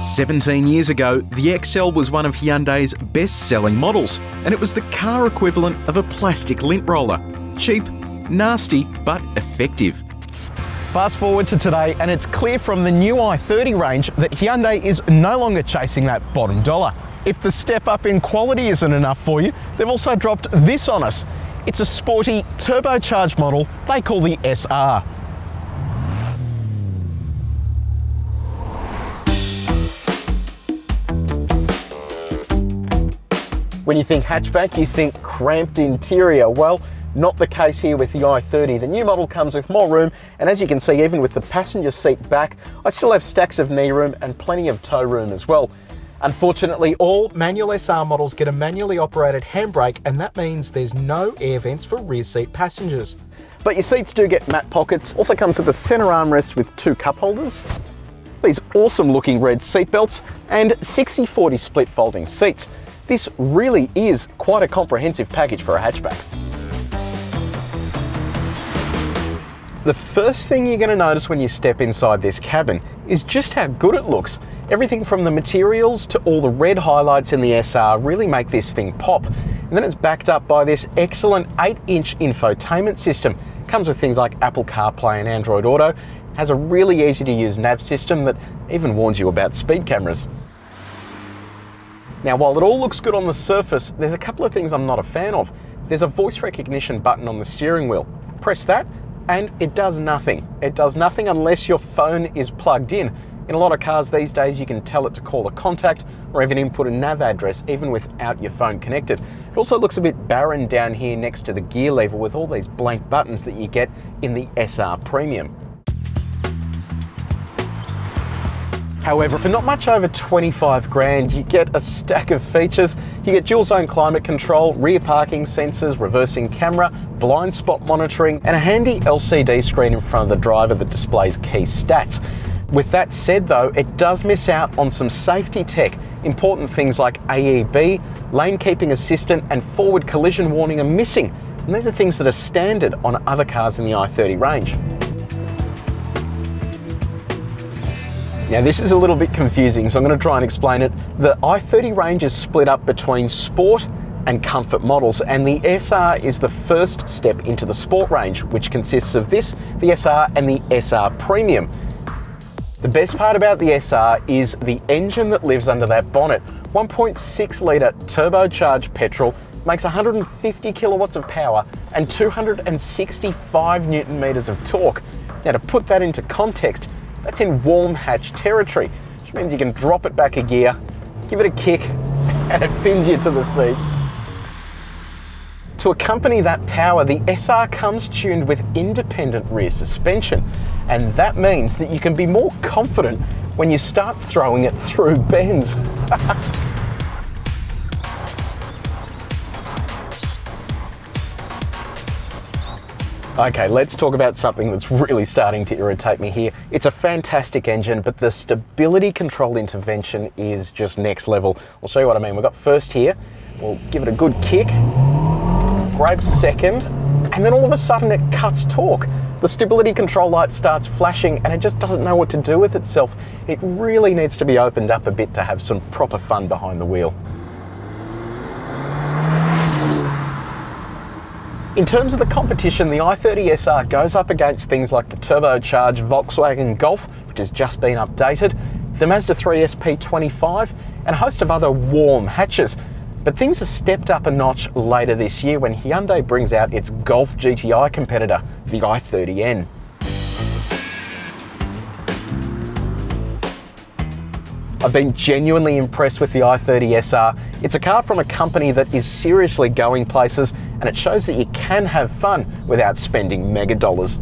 17 years ago, the Excel was one of Hyundai's best-selling models, and it was the car equivalent of a plastic lint roller. Cheap, nasty, but effective. Fast forward to today, and it's clear from the new i30 range that Hyundai is no longer chasing that bottom dollar. If the step up in quality isn't enough for you, they've also dropped this on us. It's a sporty, turbocharged model they call the SR. When you think hatchback, you think cramped interior. Well, not the case here with the i30. The new model comes with more room, and as you can see, even with the passenger seat back, I still have stacks of knee room and plenty of toe room as well. Unfortunately, all manual SR models get a manually operated handbrake, and that means there's no air vents for rear seat passengers. But your seats do get matte pockets. Also comes with a center armrest with 2 cup holders, these awesome looking red seat belts, and 60/40 split folding seats. This really is quite a comprehensive package for a hatchback. The first thing you're going to notice when you step inside this cabin is just how good it looks. Everything from the materials to all the red highlights in the SR really make this thing pop. And then it's backed up by this excellent 8-inch infotainment system. It comes with things like Apple CarPlay and Android Auto. It has a really easy to use nav system that even warns you about speed cameras. Now, while it all looks good on the surface, there's a couple of things I'm not a fan of. There's a voice recognition button on the steering wheel. Press that, and it does nothing. It does nothing unless your phone is plugged in. In a lot of cars these days, you can tell it to call a contact or even input a nav address, even without your phone connected. It also looks a bit barren down here next to the gear lever with all these blank buttons that you get in the SR Premium. However, for not much over 25 grand, you get a stack of features. You get dual zone climate control, rear parking sensors, reversing camera, blind spot monitoring, and a handy LCD screen in front of the driver that displays key stats. With that said though, it does miss out on some safety tech. Important things like AEB, lane keeping assistant, and forward collision warning are missing. And these are things that are standard on other cars in the i30 range. Now this is a little bit confusing, so I'm going to try and explain it. The i30 range is split up between sport and comfort models, and the SR is the first step into the sport range, which consists of this, the SR and the SR Premium. The best part about the SR is the engine that lives under that bonnet. 1.6 litre turbocharged petrol, makes 150 kilowatts of power and 265 Newton meters of torque. Now to put that into context, that's in warm hatch territory, which means you can drop it back a gear, give it a kick, and it pins you to the seat. To accompany that power, the SR comes tuned with independent rear suspension, and that means that you can be more confident when you start throwing it through bends. Okay, let's talk about something that's really starting to irritate me here. It's a fantastic engine, but the stability control intervention is just next level. I'll show you what I mean. We've got first here, we'll give it a good kick, grab second, and then all of a sudden it cuts torque. The stability control light starts flashing and it just doesn't know what to do with itself. It really needs to be opened up a bit to have some proper fun behind the wheel. In terms of the competition, the i30 SR goes up against things like the turbocharged Volkswagen Golf, which has just been updated, the Mazda 3 SP25, and a host of other warm hatches. But things are stepped up a notch later this year when Hyundai brings out its Golf GTI competitor, the i30N. I've been genuinely impressed with the i30 SR. It's a car from a company that is seriously going places, and it shows that you can have fun without spending mega dollars.